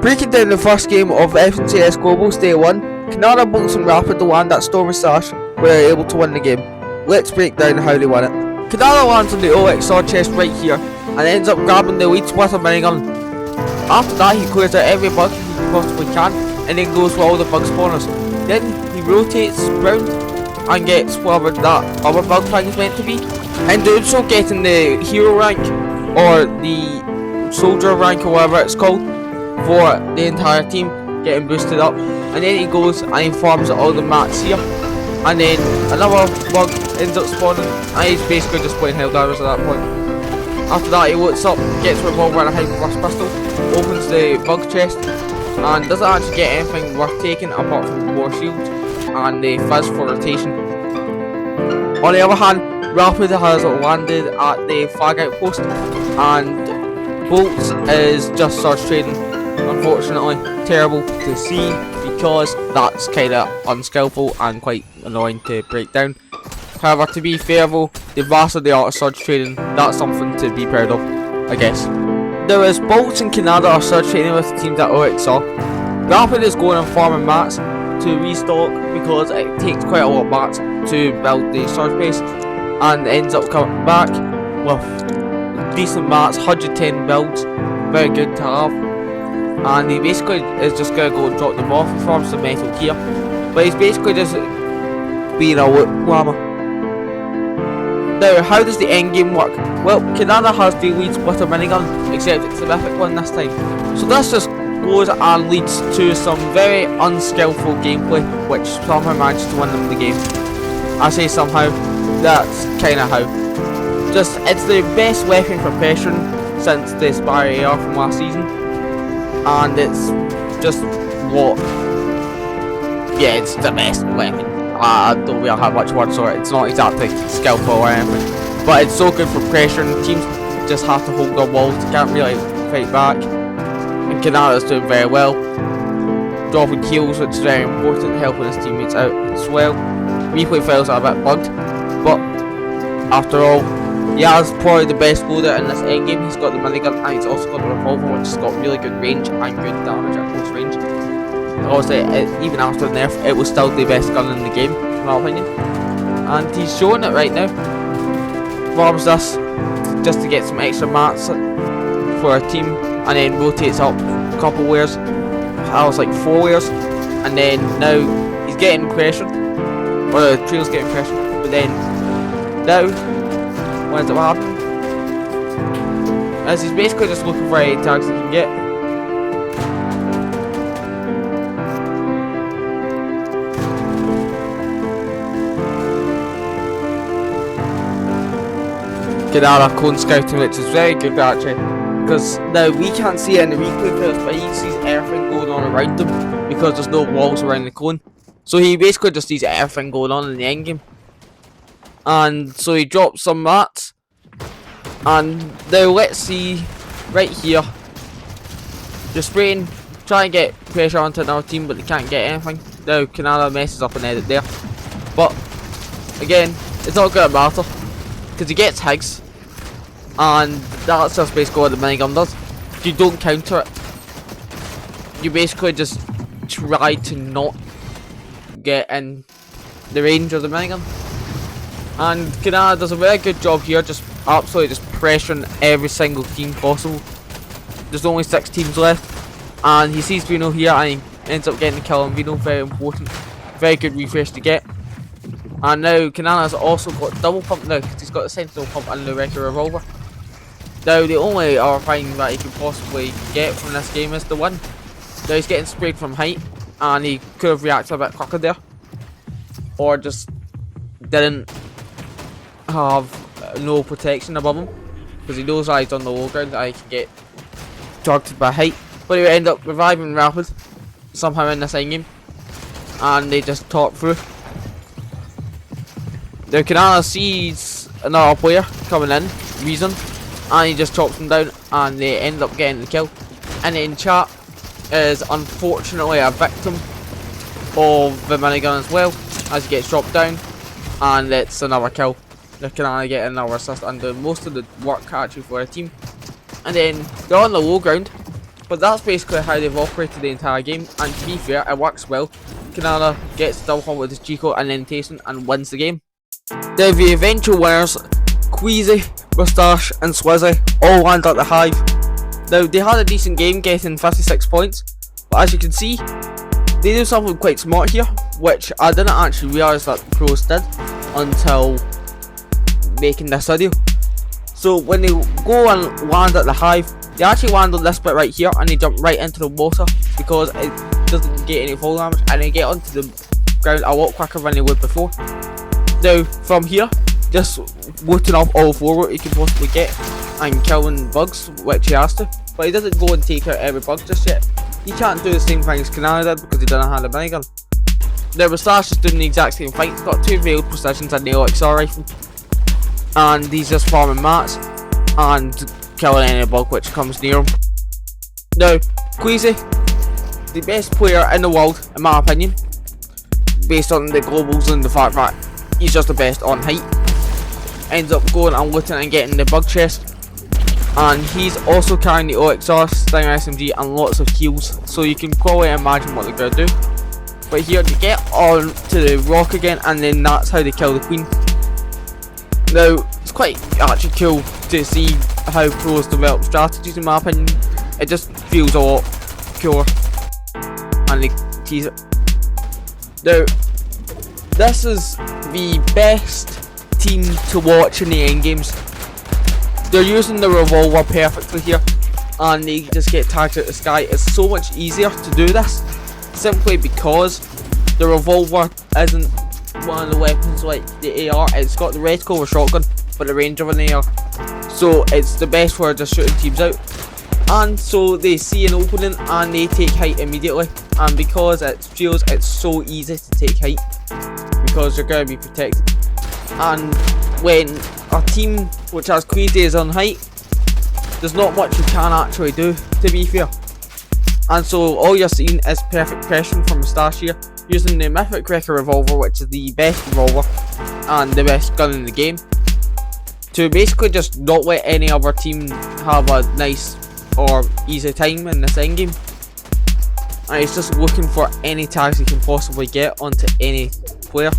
Breaking down the first game of FNCS Global's Day 1, Canada bolts and Rapid to land at Stormy Sash were able to win the game. Let's break down how they won it. Canada lands on the OX sword chest right here and ends up grabbing the lead with a minigun. After that he clears out every bug he possibly can and then goes for all the bug spawners. Then he rotates round and gets whatever that other bug flag is meant to be, and doing so getting the hero rank or the soldier rank or whatever it's called for the entire team, getting boosted up. And then he goes and he farms all the mats here, and then another bug ends up spawning and he's basically just playing Helldivers at that point. After that he looks up, gets a revolver and a hyper pistol, opens the bug chest and doesn't actually get anything worth taking apart from war shield and the fizz for rotation. On the other hand, Rapid has landed at the flag outpost and Bolts is just surge trading. Unfortunately, terrible to see because that's kinda unskillful and quite annoying to break down. However, to be fair though, the vast of the art of surge trading, that's something to be proud of, I guess. There is Bolts and Canada are surge trading with teams at OXR. Rapid is going and farming mats to restock because it takes quite a lot of mats to build the surge base, and ends up coming back with decent mats, 110 builds, very good to have. And he basically is just going to go and drop them off. He farms some metal gear, but he's basically just being a loot llama. Now, how does the end game work? Well, Canada has the leads with a minigun, except it's a mythic one this time. So this just goes and leads to some very unskillful gameplay, which somehow managed to win them the game. I say somehow, that's kinda how. Just, it's the best weapon for pressure since the Spire AR from last season. And it's just what, yeah, it's the best weapon. I don't really have much words for it. It's not exactly skillful or anything, but it's so good for pressure. Teams just have to hold their walls, they can't really fight back, and Canada's doing very well, dropping kills, which is very important, helping his teammates out as well. Replay files are a bit bugged, but after all, he has probably the best loader in this endgame. He's got the minigun and he's also got the revolver, which has got really good range and good damage at close range. Obviously, even after the nerf, it was still the best gun in the game, in my opinion. And he's showing it right now. Farms this just to get some extra mats for our team, and then rotates up a couple layers. I was like 4 layers, and then now he's getting pressure, or the trio's getting pressure. But then now, what ends up happening? As he's basically just looking for any tags he can get. Canada cone scouting, which is very good actually, because now we can't see it in the replay files, but he sees everything going on around him because there's no walls around the cone. So he basically just sees everything going on in the endgame. And so he drops some mats, and now let's see right here, just spraying, try and get pressure onto another team, but they can't get anything. Now Canada messes up an edit there, but again, it's not gonna matter because he gets Higgs, and that's just basically what the minigun does. If you don't counter it, you basically just try to not get in the range of the minigun. And Canada does a very good job here, just absolutely just pressuring every single team possible. There's only 6 teams left, and he sees Vino here and he ends up getting the kill on Vino, very important. Very good refresh to get. And now Canada's also got double pump now, because he's got the sentinel pump and the regular revolver. Now the only other thing that he can possibly get from this game is the win. Now he's getting sprayed from height, and he could have reacted a bit quicker there, or just didn't have no protection above him, because he knows that he's on the low ground that he can get targeted by height. But he would end up reviving Rapid somehow in this endgame, and they just talk through. Now Canada sees another player coming in, Reason, and he just chops him down, and they end up getting the kill. And in chat is unfortunately a victim of the minigun as well, as he gets dropped down, and it's another kill. They can get another assist and do most of the work actually for a team. And then they're on the low ground, But that's basically how they've operated the entire game, and to be fair, it works well. Kanala gets the double combo with his Chico and then Tayson and wins the game. Now the eventual winners, Queasy, Moustache and Swizzy all land at the Hive. Now they had a decent game, getting 56 points, but as you can see, they do something quite smart here, which I didn't actually realise that the pros did until making this video. So when they go and land at the Hive, they actually land on this bit right here and they jump right into the water because it doesn't get any fall damage, and they get onto the ground a lot quicker than they would before. Now from here, just looting up all 4 what he can possibly get and killing bugs, which he has to, but he doesn't go and take out every bug just yet. He can't do the same thing as Kanana did because he doesn't have a minigun. Now Moustache is doing the exact same thing. He's got 2 veiled precisions and the OXR rifle, and he's just farming mats and killing any bug which comes near him. Now Queasy, the best player in the world in my opinion, based on the globals and the fact that he's just the best on height, ends up going and looting and getting the bug chest, and he's also carrying the OXR, Stinger SMG and lots of heals, so you can probably imagine what they're going to do. But here they get on to the rock again, and then that's how they kill the queen. Now it's quite actually cool to see how pros develop strategies in my opinion. It just feels a lot cooler and they tease it. Now this is the best team to watch in the end games. They're using the revolver perfectly here, and they just get tagged out the sky. It's so much easier to do this simply because the revolver isn't one of the weapons like the AR. It's got the reticle or shotgun but the range of an AR, so it's the best for just shooting teams out. And so they see an opening and they take height immediately, and because it feels it's so easy to take height because you're going to be protected. And when a team which has Queasy is on height, there's not much you can actually do, to be fair. And so all you're seeing is perfect pressure from Moustache here, using the Mythic Wrecker revolver, which is the best revolver and the best gun in the game, to basically just not let any other team have a nice or easy time in this endgame. And he's just looking for any tags he can possibly get onto any player,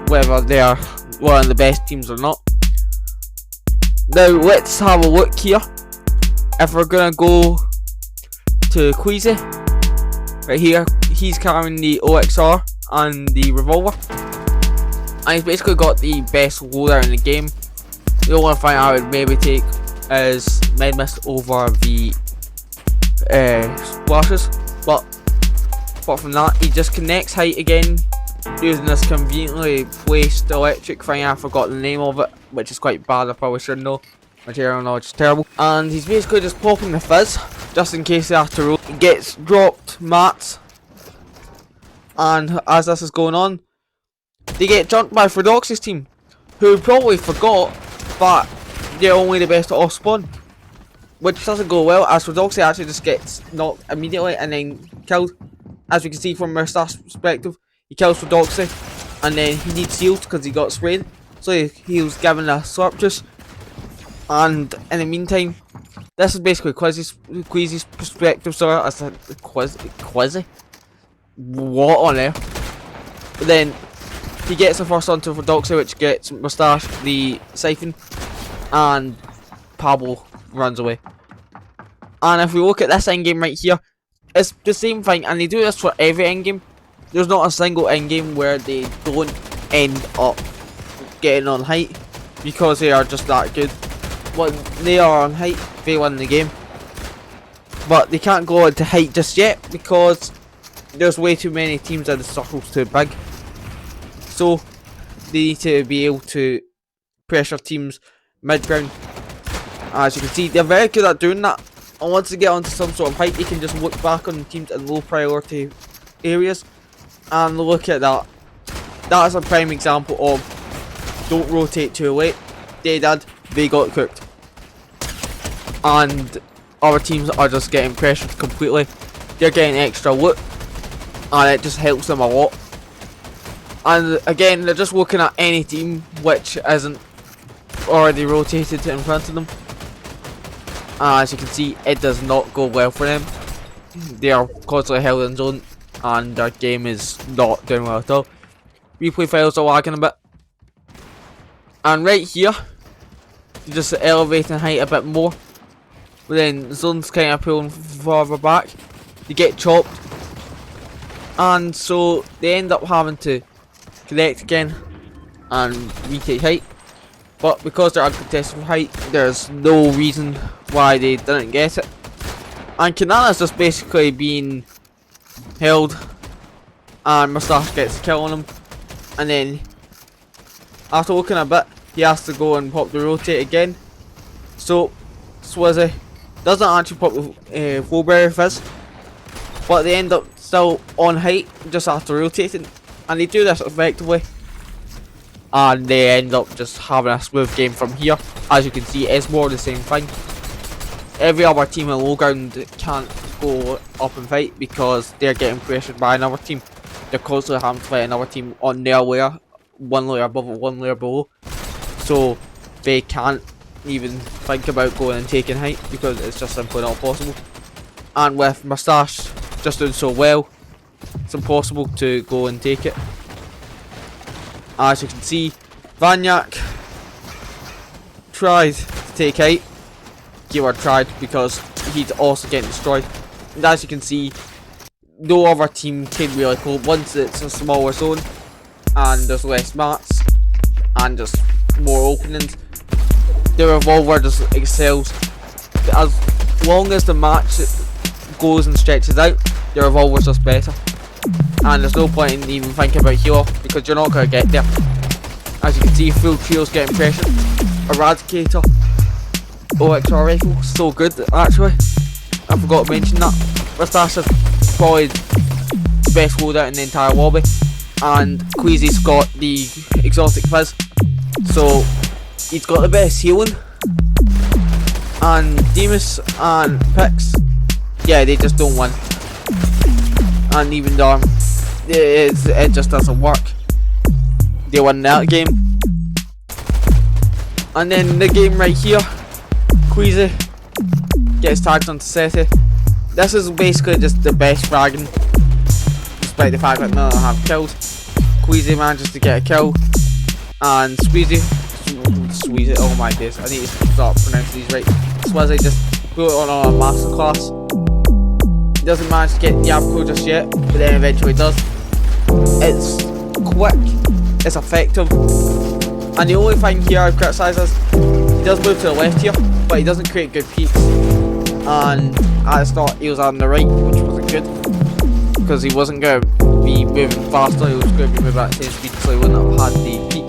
whether they are one of the best teams or not. Now let's have a look here. If we're gonna go to Queasy, right here, he's carrying the OXR and the revolver, and he's basically got the best loadout in the game. The only thing I would maybe take is Medmist over the splashes, but apart from that, he just connects height again using this conveniently placed electric thing. I forgot the name of it, which is quite bad. I probably should know. Material knowledge is terrible. And he's basically just popping the fizz just in case they have to roll. He gets dropped mats, and as this is going on, they get jumped by Fredoxy's team, who probably forgot that they're only the best at off spawn, which doesn't go well, as Fredoxy actually just gets knocked immediately and then killed. As we can see from Moustache's perspective, he kills Fredoxy and then he needs heals because he got sprayed, so he was given a slurp juice. And in the meantime, this is basically Queasy's perspective. Sorry, I said Queasy. What on earth? But then he gets the first onto Fredoxy, which gets Moustache the siphon, and Pablo runs away. And if we look at this endgame right here, it's the same thing, and they do this for every endgame. There's not a single endgame where they don't end up getting on height because they are just that good. When they are on height, they win the game. But they can't go into height just yet because there's way too many teams and the circle's too big. So they need to be able to pressure teams mid-ground. As you can see, they're very good at doing that. And once they get onto some sort of height, they can just look back on teams in low priority areas. And look at that. That is a prime example of don't rotate too late. They did. They got cooked. And other teams are just getting pressured completely. They're getting extra loot, and it just helps them a lot. And again, they're just looking at any team which isn't already rotated in front of them, As you can see, it does not go well for them. They are constantly held in zone, and their game is not doing well at all. Replay files are lagging a bit. And right here, just elevating height a bit more. But then zone's kind of pulling further back. They get chopped. And so they end up having to connect again and retake height. But because they're uncontested height, there's no reason why they didn't get it. And Kanana's just basically being held, and Moustache gets a kill on him. And then after looking a bit, he has to go and pop the rotate again. So Swizzy doesn't actually pop the full berry fizz, but they end up still on height just after rotating, and they do this effectively. And they end up just having a smooth game from here. As you can see, it's more the same thing. Every other team in low ground can't go up and fight because they're getting pressured by another team. They're constantly having to fight another team on their layer, one layer above or one layer below. So they can't even think about going and taking height because it's just simply not possible. And with Moustache just doing so well, it's impossible to go and take it. As you can see, Vaniac tried to take height. Keyword tried because he's also getting destroyed. And as you can see, no other team can really cope once it's a smaller zone and there's less mats and just more openings. The revolver just excels. As long as the match goes and stretches out, the revolver's just better. And there's no point in even thinking about heal off because you're not going to get there. As you can see, full trio's getting pressured. Eradicator, OXR rifle, so good actually. I forgot to mention that. Moustache is probably the best loadout in the entire lobby. And Queasy's got the exotic fizz. So he's got the best healing. And Demus and Pix, yeah, they just don't win. And even Darm, it just doesn't work. They won that game. And then the game right here, Queasy gets tagged onto Seti. This is basically just the best fragging, despite the fact that none of them have killed. Queasy manages to get a kill, and Squeezy, oh my days, I need to start pronouncing these right. Swizzy just put it on a masterclass. Doesn't manage to get the Abaco just yet, but then eventually does. It's quick, it's effective, and the only thing here I criticise is he does move to the left here, but he doesn't create good peaks. And at the start he was on the right, which wasn't good, because he wasn't going to be moving faster, he was going to be moving at the same speed, so he wouldn't have had the peak.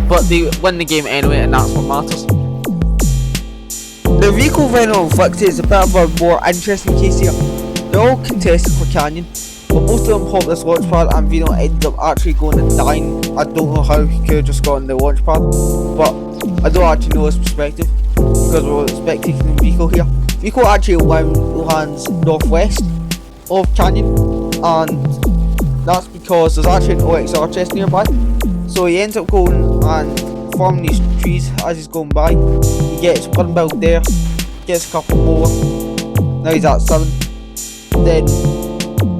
But they win the game anyway, and that's what matters. The Rico Venom Inflicted is a bit of a more interesting case here. They're all contested for Canyon, but most of them pop this launch pad and Veno ends up actually going and dying. I don't know how he could have just gotten the launch pad, but I don't actually know his perspective because we're spectating Rico here. Rico actually lands northwest of Canyon, and that's because there's actually an OXR chest nearby. So he ends up going and farming these trees as he's going by. He gets one build there, gets a couple more, now he's at 7. Then,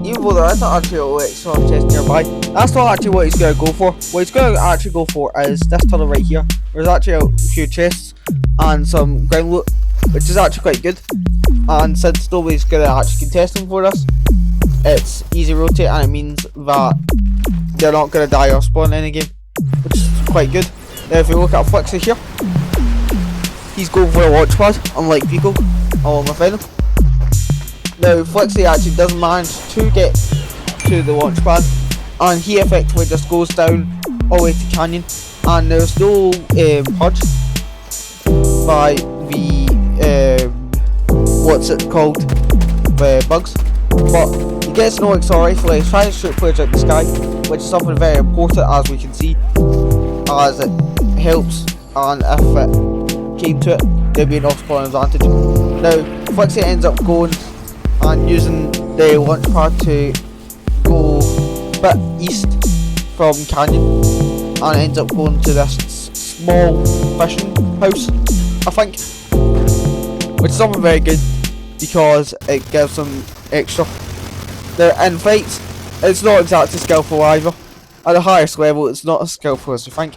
even though there isn't actually a OXR chest nearby, that's not actually what he's going to go for. What he's going to actually go for is this tunnel right here. There's actually a few chests and some ground loot, which is actually quite good. And since nobody's going to actually contest them for this, it's easy rotate, and it means that they're not going to die or spawn in any game, which is quite good. Now if you look at Flixie here, he's going for a launch pad, unlike Pico, along with Venom. Now Flixie actually does manage to get to the launch pad, and he effectively just goes down all the way to Canyon, and there's no purge by the what's it called, bugs, but he gets an OXR rifle. He's trying to shoot players out the sky, which is something very important, as we can see, as it helps, and if it came to it, there'd be an off-spawn advantage. Now Flixie ends up going and using the launch pad to go a bit east from Canyon, and ends up going to this small fishing house, I think. which is something very good because it gives them extra. They're in fights, it's not exactly skillful either. At the highest level, it's not as skillful as you think.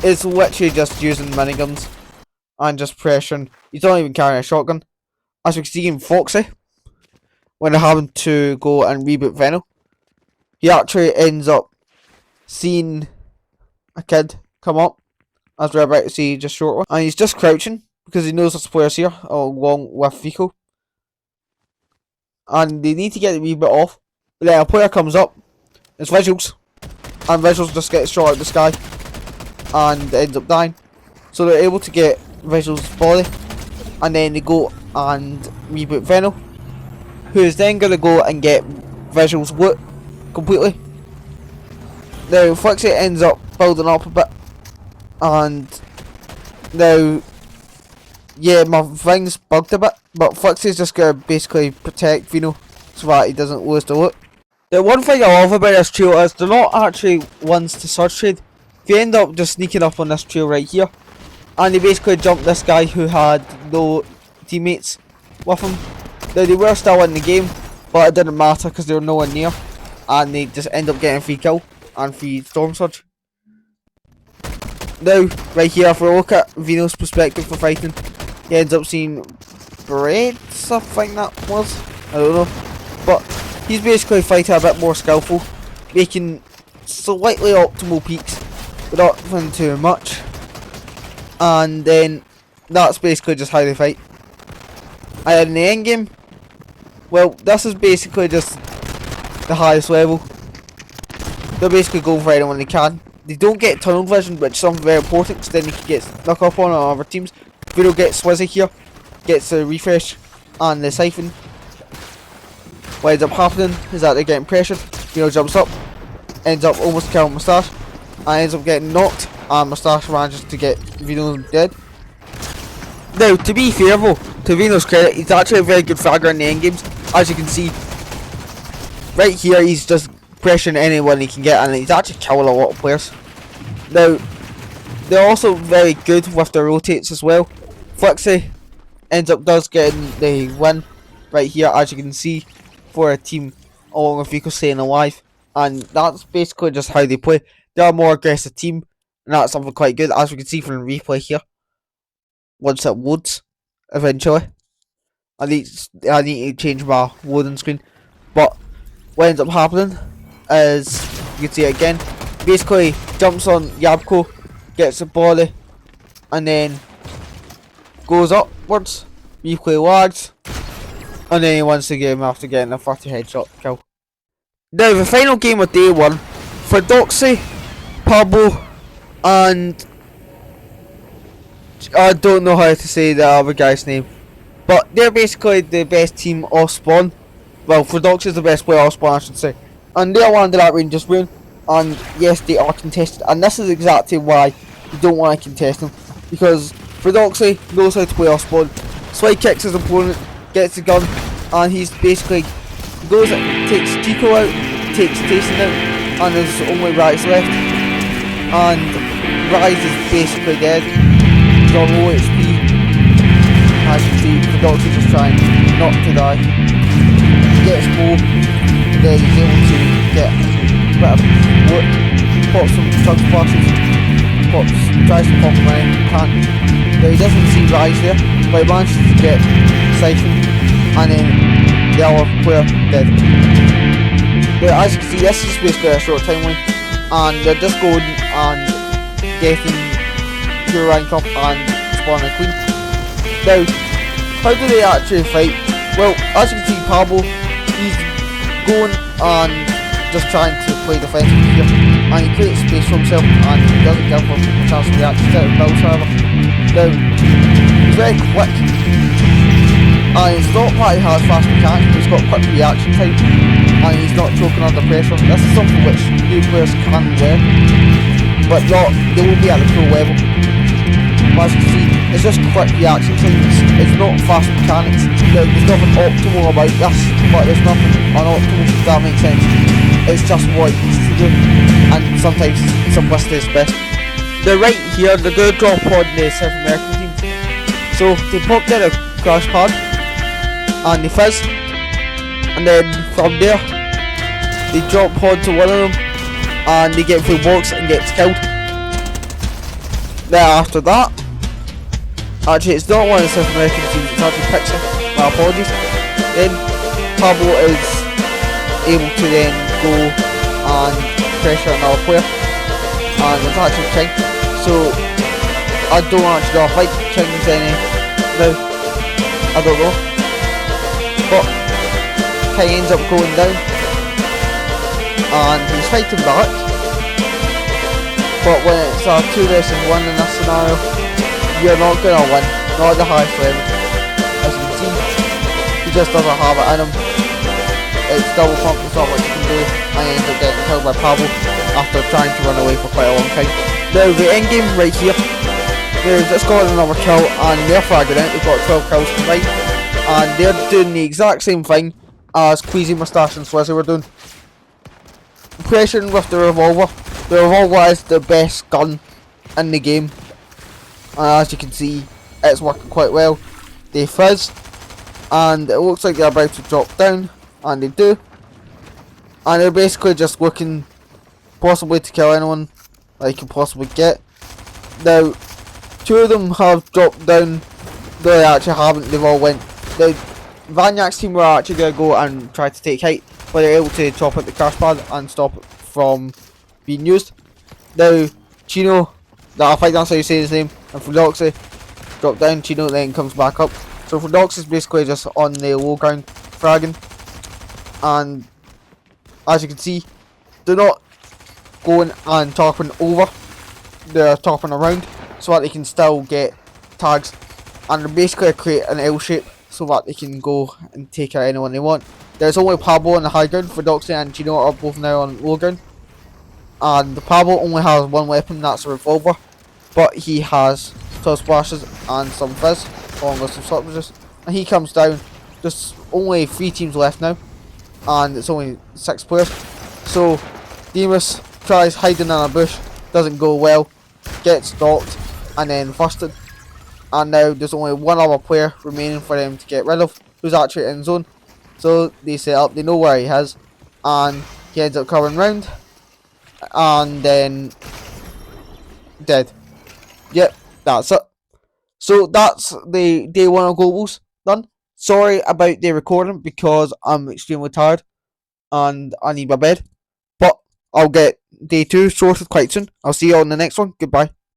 It's literally just using miniguns and just pressuring. You don't even carry a shotgun. As we can see in Foxy, when they're having to go and reboot Venom, he actually ends up seeing a kid come up, as we're about to see just shortly, and he's just crouching because he knows there's players here along with Vico, and they need to get the reboot off. But then a player comes up, it's Visuals, and Visuals just gets shot out of the sky and ends up dying. So they're able to get Visuals' body, and then they go and reboot Venom, who is then going to go and get Visuals' loot completely. Now Foxy ends up building up a bit, and now, yeah, my thing's bugged a bit, but Foxy's just going to basically protect Vino so that he doesn't lose the loot. The one thing I love about this trio is they're not actually ones to search trade. They end up just sneaking up on this trio right here, and they basically jumped this guy who had no teammates with him. Now they were still in the game, but it didn't matter because they were nowhere near, and they just end up getting free kill and free Storm Surge. Now, right here, if we look at Vino's perspective for fighting, he ends up seeing Breads, I think that was. I don't know. But he's basically fighting a bit more skillful, making slightly optimal peaks, but not doing too much. And then that's basically just how they fight. And in the end game, well, this is basically just the highest level. They're basically going for anyone they can. They don't get tunnel vision, which is something very important, because then they can get snuck up on other teams. Vito gets Swizzy here, gets the refresh and the siphon. What ends up happening is that they're getting pressured. Vito jumps up, ends up almost killing Moustache, and ends up getting knocked, and Moustache manages to get Vino dead. Now, to be fair though, to Vino's credit, he's actually a very good fragger in the end games. As you can see, right here, he's just pressuring anyone he can get, and he's actually killing a lot of players. Now, they're also very good with their rotates as well. Flixie ends up getting the win right here, as you can see, for a team along with Vico staying alive, and that's basically just how they play. They're a more aggressive team, and that's something quite good, as we can see from the replay here. Once it loads, eventually. I need to change my loading screen, but what ends up happening is, you can see it again, basically jumps on Yabko, gets the body, and then goes upwards, replay lags, and then he wins the game after getting a 30 headshot kill. Now the final game of day one, for Doxy, Pablo, and I don't know how to say the other guy's name, but they're basically the best team off spawn. Well, Fredox is the best player off spawn, I should say. And they landed at Rangers Ruin, and yes, they are contested, and this is exactly why you don't want to contest them, because Fredoxy knows how to play off spawn. Slide kicks his opponent, gets the gun, and he's basically goes, takes Tico out, takes Tayson out, and there's only Rise left, and Rise is basically dead. He's on low HP. As you can see, Fredoxy just trying not to die. He gets low, then he's able to get a bit of wood, pops some chug splashes, tries to pop him in, can't. Now he doesn't see Rise there, but he manages to get Siphon, and then the other player dead. Now, as you can see, this is basically a short timeline, and they're just going and getting pure rank up and spawning a queen. Now, how do they actually fight? Well, as you can see, Pablo, he's going and just trying to play defensive here, and he creates space for himself, and he doesn't give him a chance to react to it. However, now he's very quick, and it's not that he has fast mechanics, but he's got quick reaction time, and he's not choking under pressure. This is something which new players can learn, but they won't be at the pro level. But as you can see, it's just quick reaction time, it's not fast mechanics. There's nothing optimal about this, but there's nothing unoptimal, if that makes sense. It's just what it needs to do, and sometimes simplicity is best. They're right here, they're going to drop on the South American team, So they popped out a crash pad and they fizz, and then from there they drop pod to one of them and they get through box and gets killed. Then after that, actually it's not one of the South American teams, it's actually Pixar, my apologies. Then Pablo is able to then go and pressure another player, and it's actually King. So I don't actually know if I like King's any now, I don't know, but King ends up going down and he's fighting back, but when it's a 2 vs 1 in this scenario, you're not going to win, not at the highest level. As you can see, he just doesn't have it in him. It's double pump, there's not much you can do, and he ends up getting killed by Pablo after trying to run away for quite a long time. Now the end game right here, they've just got another kill and they're fragging out, they've got 12 kills combined, and they're doing the exact same thing as Queasy, Moustache and Swizzy were doing. Pressuring with the revolver. The revolver is the best gun in the game, and as you can see it's working quite well. They fizz and it looks like they're about to drop down, and they do, and they're basically just looking possibly to kill anyone they can possibly get. Now 2 of them have dropped down, though they actually haven't, they've all went. The Vanyak's team were actually going to go and try to take height, but they're able to chop out the crash pad and stop it from being used. Now Chino, I think that's how you say his name, and Fredoxy drop down, Chino then comes back up. So Fredoxy is basically just on the low ground fragging, and as you can see they're not going and topping over, they're topping around so that they can still get tags, and they're basically create an L shape so that they can go and take out anyone they want. There's only Pablo on the high ground, Fredoxy and Chino are both now on low ground, and Pablo only has one weapon, that's a revolver, but he has 12 splashes and some fizz along with some subterfuges, and he comes down. There's only 3 teams left now and it's only 6 players, so Demas tries hiding in a bush, doesn't go well, gets stalked and then busted, and now there's only one other player remaining for them to get rid of, who's actually in zone. So they set up, they know where he is, and he ends up coming round and then dead. Yep, that's it. So that's the day 1 of Globals done. Sorry about the recording because I'm extremely tired and I need my bed, but I'll get day 2 sorted quite soon. I'll see you on the next one. Goodbye.